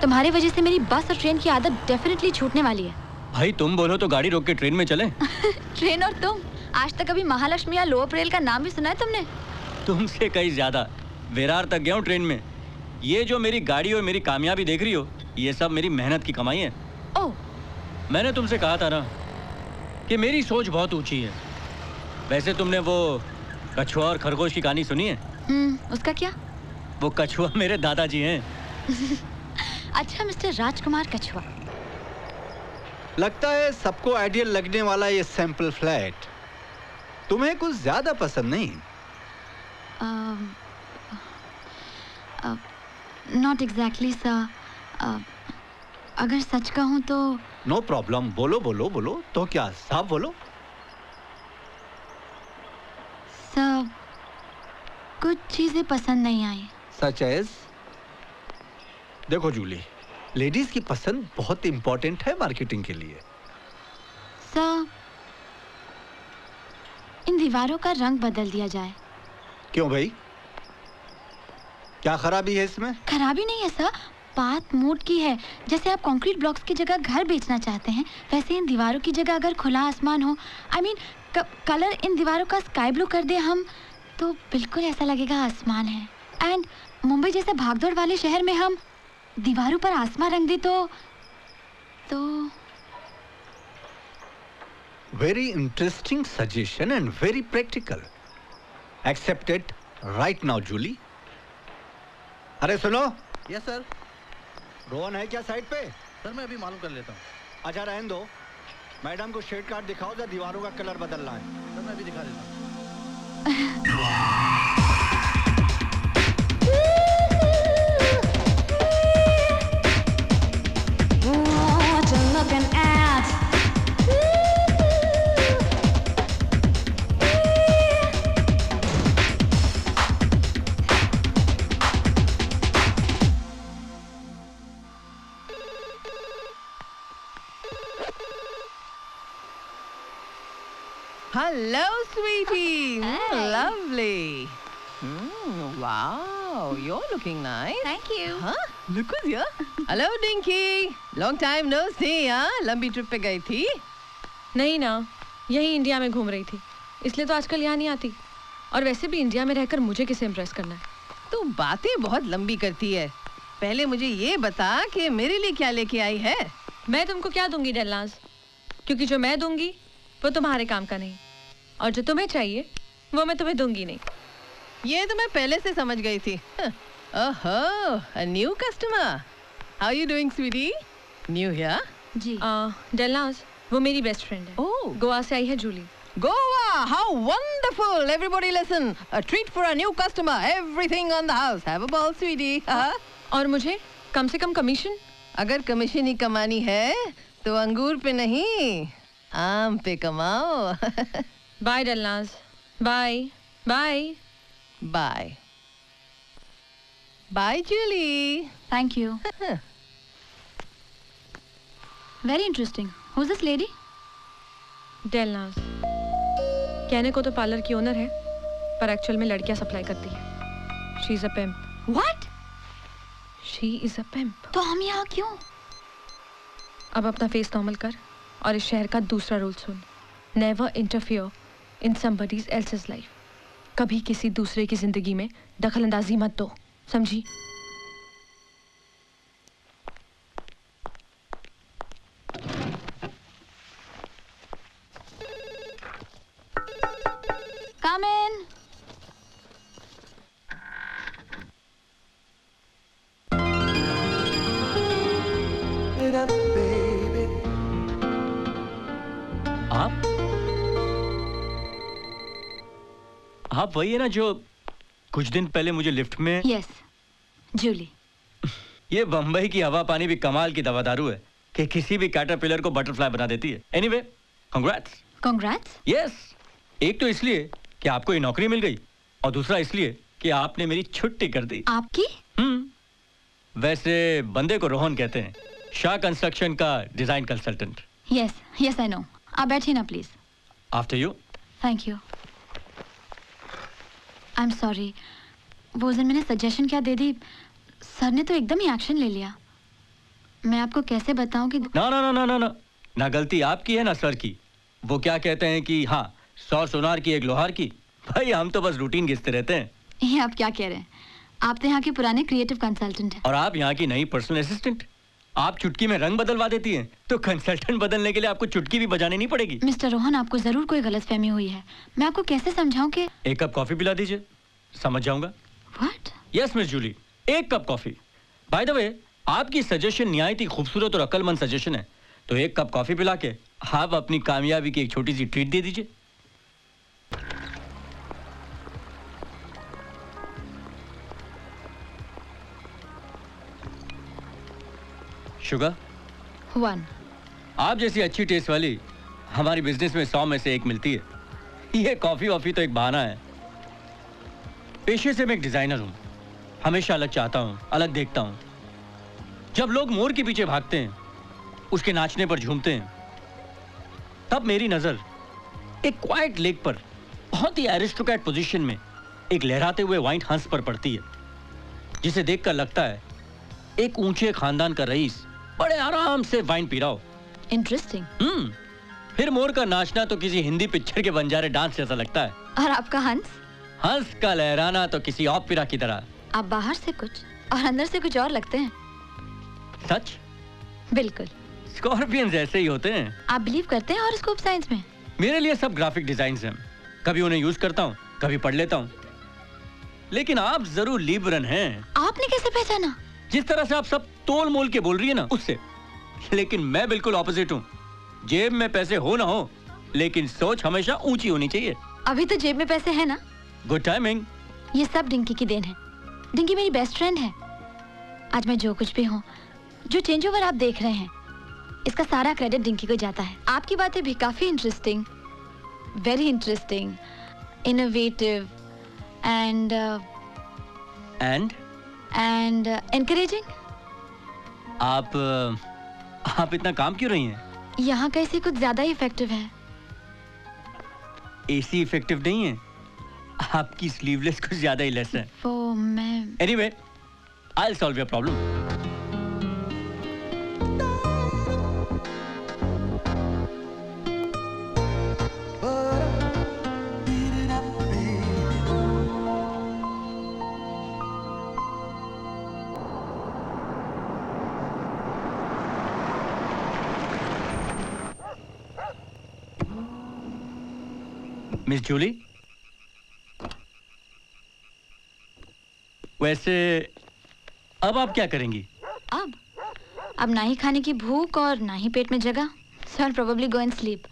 तुम्हारे वजह से मेरी बस और ट्रेन की आदत डेफिनेटली छूटने वाली है। भाई तुम बोलो तो गाड़ी रोक के ट्रेन में चलें। ट्रेन और तुम, आज तक कभी महालक्ष्मी या लोअर परेल का नाम भी सुना है तुमने? तुमसे कहीं ज्यादा विरार तक गया हूँ ट्रेन में। ये जो मेरी गाड़ी और मेरी कामयाबी देख रही हो, ये सब मेरी मेहनत की कमाई है। ओह, मैंने तुमसे कहा था ना कि मेरी सोच बहुत ऊंची है। वैसे तुमने वो कछुआ और खरगोश की कहानी सुनी है? उसका क्या? वो कछुआ मेरे दादाजी हैं। अच्छा मिस्टर राजकुमार कछुआ। लगता है सबको आइडियल लगने वाला ये सैंपल फ्लैट तुम्हें कुछ ज्यादा पसंद नहीं। Not exactly sir. अगर सच कहूँ तो। नो प्रॉब्लम, बोलो बोलो बोलो। तो क्या, साफ बोलो। सर, कुछ चीजें पसंद नहीं आई। Such as? देखो जूली, लेडीज की पसंद बहुत इंपॉर्टेंट है मार्केटिंग के लिए। सर, इन दीवारों का रंग बदल दिया जाए। क्यों भाई, क्या खराबी है इसमें? खराबी नहीं है सर, बात मूड की है। जैसे आप कंक्रीट ब्लॉक्स की जगह घर बेचना चाहते हैं, वैसे इन दीवारों की जगह अगर खुला आसमान हो, आई मीन कलर इन दीवारों का स्काई ब्लू कर दे हम, तो बिल्कुल ऐसा लगेगा आसमान है। एंड मुंबई जैसे भागदौड़ वाले शहर में हम दीवारों पर आसमान रंग दे तो very interesting suggestion and very practical. Accepted right now Julie. अरे सुनो। Yes sir. रोहन है क्या साइड पे? सर मैं अभी मालूम कर लेता हूँ। अच्छा रहने दो, मैडम को शेड कार्ड दिखाओ, जरा दीवारों का कलर बदलना है। सर मैं अभी दिखा देता हूँ। Hello, sweetie. Hi. Lovely. Wow, you're looking nice. Thank you. Huh? Look who's here. Hello, Dinky. Long time no see, हाँ? लंबी ट्रिप पे गई थी? नहीं ना, यही इंडिया में घूम रही थी, इसलिए तो आजकल यहाँ नहीं आती। और वैसे भी इंडिया में रहकर मुझे किसे इम्प्रेस करना है? तू बातें बहुत लंबी करती है। पहले मुझे ये बता कि मेरे लिए क्या लेके आई है? मैं तुमको क्या दूंगी डेल्लाज? क्योंकि जो मैं दूंगी वो तुम्हारे काम का नहीं, और जो तुम्हें चाहिए वो मैं तुम्हें दूंगी नहीं। ये तो मैं पहले से समझ गई थी। ओहो, a new customer. How you doing, sweetie? New here? जी। डेल्लाज वो मेरी बेस्ट फ्रेंड है। Oh. गोवा से आई है Jully. Goa, how wonderful! Everybody listen. A treat for a new customer. Everything on the house. Have a ball, sweetie. और मुझे कम से कम commission? अगर commission ही कमानी है तो अंगूर पे नहीं, आम पे कमाओ। बाय डेल्लाज, bye bye bye bye Julie. Thank you. Very interesting. Who's this lady? डेल्लाज कहने को तो पार्लर की ओनर है, पर एक्चुअल में लड़कियां सप्लाई करती है। She is a pimp. What? She is a pimp. तो हम यहाँ क्यों? अब अपना फेस नॉर्मल कर और इस शहर का दूसरा rule soon. Never interfere in somebody's else's life. कभी किसी दूसरे की जिंदगी में दखल अंदाजी मत दो, समझी? Come in. आप वही है ना जो कुछ दिन पहले मुझे लिफ्ट में? यस, जूली। ये बम्बई की हवा पानी भी कमाल की दवा दारू है कि किसी भी कैटरपिलर को बटरफ्लाई बना देती है। Anyway, congrats. कांग्रेट्स? यस, एक तो इसलिए कि आपको ये नौकरी मिल गई, और दूसरा इसलिए कि आपने मेरी छुट्टी कर दी। आपकी? वैसे बंदे को रोहन कहते हैं, शाह कंस्ट्रक्शन का design consultant. Yes yes I know. आप बैठिए ना please. After you. Thank you. I am sorry, वो दिन मैंने सजेशन क्या दे दी, सर ने तो एकदम ही एक्शन ले लिया। मैं आपको कैसे बताऊं कि ना ना ना ना ना ना ना गलती आपकी है ना सर की। वो क्या कहते हैं कि हाँ 100 सोनार की 1 लोहार की। भाई हम तो बस रूटीन घिसते रहते हैं। ये आप क्या कह रहे हैं? आप तो यहाँ के पुराने क्रिएटिव कंसल्टेंट हैं। और आप यहाँ की नई पर्सनल असिस्टेंट। आप चुटकी में रंग बदलवा देती हैं, तो कंसल्टेंट बदलने के लिए आपको चुटकी भी बजानी नहीं पड़ेगी। मिस्टर रोहन, आपको जरूर कोई गलतफहमी हुई है। मैं आपको कैसे समझाऊं कि 1 कप कॉफी पिला दीजिए, समझ जाऊंगा। What? Yes Miss Julie, 1 cup coffee. By the way, आपकी सजेशन निहायत ही खूबसूरत और अक्लमंद सजेशन है। तो 1 कप कॉफी पिला के आप अपनी कामयाबी की एक छोटी सी ट्रीट दे दीजिए। शुगर 1। आप जैसी अच्छी टेस्ट वाली हमारी बिजनेस में 100 में से 1 मिलती है। ये कॉफी वॉफी तो एक बहाना है। पेशे से मैं एक डिजाइनर हूं, हमेशा अलग चाहता हूं, अलग देखता हूं। जब लोग मोर के पीछे भागते हैं, उसके नाचने पर झूमते हैं, तब मेरी नजर एक क्वाइट लेक पर बहुत ही एरिस्टोक्रेट पोजीशन में एक लहराते हुए व्हाइट हंस पर पड़ती है, जिसे देखकर लगता है एक ऊंचे खानदान का रईस बड़े आराम से वाइन पी रहा हो। इंटरेस्टिंग। फिर मोर का नाचना तो किसी हिंदी पिक्चर के बंजारे डांस जैसा लगता है। और आपका हंस? हंस का लहराना तो किसी ओपेरा की तरह। आप बाहर से कुछ और अंदर से कुछ और लगते हैं। सच? बिल्कुल। स्कॉर्पियंस ऐसे ही होते हैं। आप बिलीव करते हैं हॉरोस्कोप साइंस में? मेरे लिए सब ग्राफिक डिजाइन्स हैं। कभी उन्हें यूज करता हूँ, कभी पढ़ लेता हूँ। लेकिन आप जरूर लिब्रन हैं। आपने कैसे पहचाना? जिस तरह से आप सब तोल मोल के बोल रही है ना, उससे। लेकिन मैं बिल्कुल ऑपोजिट हूँ। जेब में पैसे हो ना हो, लेकिन सोच हमेशा ऊंची होनी चाहिए। अभी तो जेब में पैसे हैं ना। Good timing. ये सब डिंकी की देन है। डिंकी मेरी बेस्ट फ्रेंड है। आज मैं जो कुछ भी हूँ, जो चेंज ओवर आप देख रहे हैं, इसका सारा क्रेडिट डिंकी को जाता है। आपकी बातें भी काफी interesting, very interesting, innovative and encouraging. आप इतना काम क्यों रही हैं? यहाँ का एसी कुछ ज्यादा ही इफेक्टिव है। एसी इफेक्टिव नहीं है, आपकी स्लीवलेस कुछ ज्यादा ही लेस है। वो मैं anyway, I will solve your problem. Miss Julie, वैसे अब आप क्या करेंगी? अब ना ही खाने की भूख और ना ही पेट में जगह, so I'll probably go and sleep।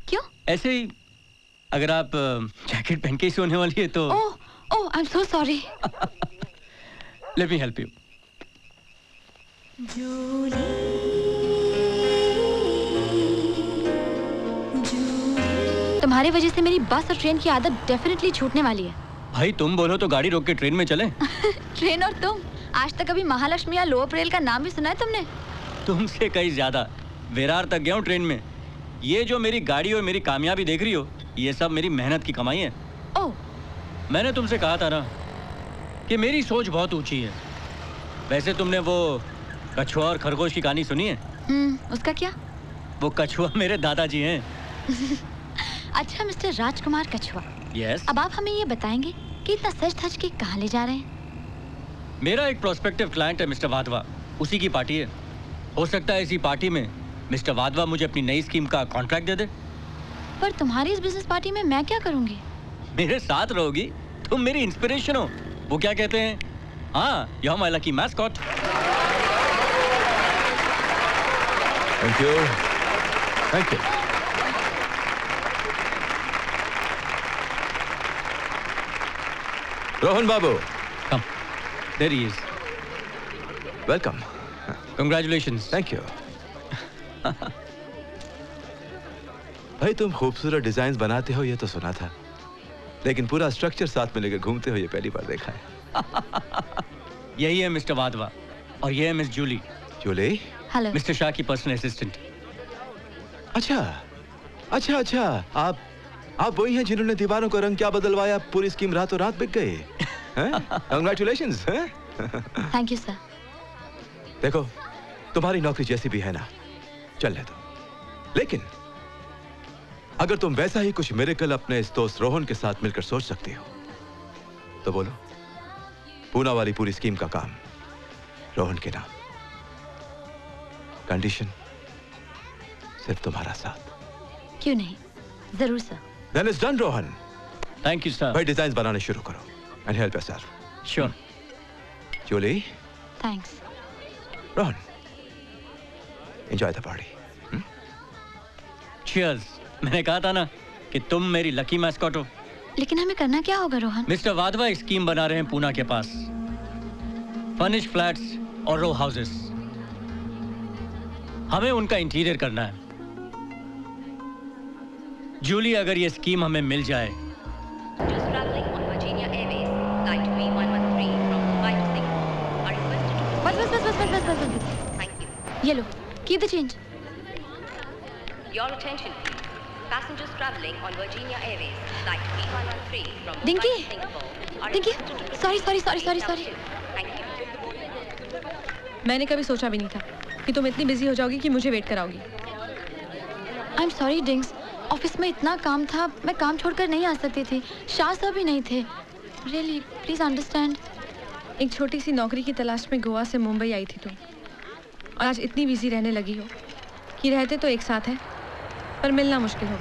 क्यों? ऐसे ही, अगर आप जैकेट पहन के ही सोने वाली है तो। ओह, I'm so sorry। Let me help you। तुम्हारी वजह से मेरी बस और ट्रेन की आदत डेफिनेटली छूटने वाली है। भाई तुम बोलो तो गाड़ी रोक के ट्रेन में चले। ट्रेन और तुम? आज तक कभी महालक्ष्मी या लोअर परेल का नाम भी सुना है तुमने? तुमसे कहीं ज्यादा विरार तक गया हूँ ट्रेन में। ये जो मेरी गाड़ी और मेरी कामयाबी देख रही हो, ये सब मेरी मेहनत की कमाई है। ओह, मैंने तुमसे कहा था ना कि मेरी सोच बहुत ऊंची है। वैसे तुमने वो कछुआ और खरगोश की कहानी सुनी है? उसका क्या? वो कछुआ मेरे दादाजी हैं। अच्छा मिस्टर राजकुमार कछुआ। यस। अब आप हमें ये बताएंगे कि इतना सच धज के कहाँ ले जा रहे हैं? मेरा एक प्रोस्पेक्टिव क्लाइंट है मिस्टर वाधवा, उसी की पार्टी है। हो सकता है इसी पार्टी में मिस्टर वाधवा मुझे अपनी नई स्कीम का कॉन्ट्रैक्ट दे दे। पर तुम्हारी इस बिजनेस पार्टी में मैं क्या करूंगी? मेरे साथ रहोगी, तुम मेरी इंस्पिरेशन हो। वो क्या कहते हैं, हाँ, you are my lucky mascot. Thank you, thank you. Rohan बाबू, come, there he is. Welcome. Congratulations. Thank you. भाई तुम खूबसूरत डिजाइन बनाते हो ये तो सुना था, लेकिन पूरा स्ट्रक्चर साथ में लेकर घूमते हो ये पहली बार देखा है। यही है मिस्टर वाधवा और ये है Miss Julie. Julie? Hello. Mister Shah की पर्सनल असिस्टेंट। अच्छा अच्छा अच्छा, आप वही हैं जिन्होंने दीवारों का रंग क्या बदलवाया, पूरी स्कीम रातों रात बिक गई। कंग्रेचुलेशंस। Thank you sir. देखो, तुम्हारी नौकरी जैसी भी है ना, चलने दो। लेकिन अगर तुम वैसा ही कुछ मिरेकल अपने इस दोस्त रोहन के साथ मिलकर सोच सकती हो तो बोलो, पूना वाली पूरी स्कीम का काम रोहन के नाम, कंडीशन सिर्फ तुम्हारा साथ। क्यों नहीं, जरूर sir. Then it's done, Rohan. Thank you sir. भाई डिजाइन बनाने शुरू करो and help yourself। Sure. Julie, thanks. Rohan, enjoy the party। Cheers। मैंने कहा था ना कि तुम मेरी लकी मैस्कॉट हो। लेकिन हमें करना क्या होगा रोहन? मिस्टर वाधवा एक स्कीम बना रहे हैं पूना के पास, फर्निश फ्लैट्स और रो हाउसेस। हमें उनका इंटीरियर करना है। जूली, अगर ये स्कीम हमें मिल जाए Just traveling on Virginia Airways, flight V113 from Mumbai to Singapore are requested to बस बस बस बस बस बस बस बस। Thank you. ये लो, keep the change. Your attention please. Passengers traveling on Virginia Airways, flight V113 from Mumbai Dinky, to Singapore are Dinky, requested to proceed sorry, sorry, to sorry, sorry, gate sorry. number 2. Thank you. मैंने कभी सोचा भी नहीं था कि तुम इतनी busy हो जाओगी कि मुझे वेट कराओगी। आई एम सॉरी डिंग्स, ऑफिस में इतना काम था, मैं काम छोड़कर नहीं आ सकती थी। शाह साहब भी नहीं थे। Really please understand. एक छोटी सी नौकरी की तलाश में गोवा से मुंबई आई थी तुम, और आज इतनी बिजी रहने लगी हो कि रहते तो एक साथ हैं पर मिलना मुश्किल हो